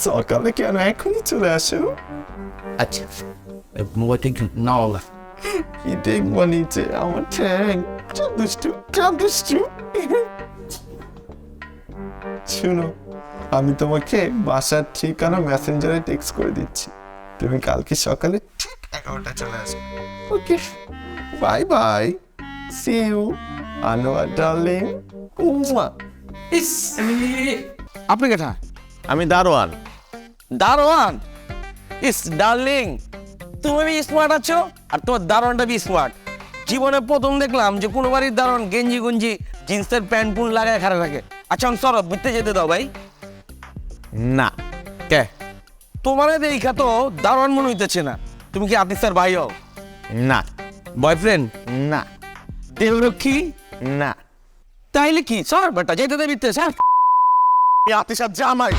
সকালে কেন এখনই চলে আসো? আচ্ছা মোবাইলটা একটু নাও না। কি দেখবো নিচে আমার ঠ্যাং? দুষ্টু। শুনো, আমি তোমাকে বাসার ঠিকানা মেসেঞ্জারে টেক্সট করে দিচ্ছি। তুমি কালকে সকালে ঠিক 11টা চলে আসবে। Okay, bye bye, see you Anwar darling. ইস আপনি কেটা? আমি দারোয়ান। দারোয়ান? ইস ডার্লিং, তুমি স্মার্ট আছো আর তোমার দারোয়ানটা বি স্মার্ট। জীবনে প্রথম দেখলাম যে কোনো বাড়ির দারোয়ান গেঞ্জি গুঞ্জি জিন্সের প্যান্ট পুন লাগায় খাড়া থাকে। আচ্ছা সরব বুঝতে যেতে দাও ভাই। না। কে তোমার দেখা তো দারোয়ান মনে হইতেছে না। তুমি কি আতিসার ভাই হও? না। বয়ফ্রেন্ড? না। দেহরক্ষী? না। তাইলে কি সর বেটা যেতে দেবিতে স্যার আতিশার জামাই।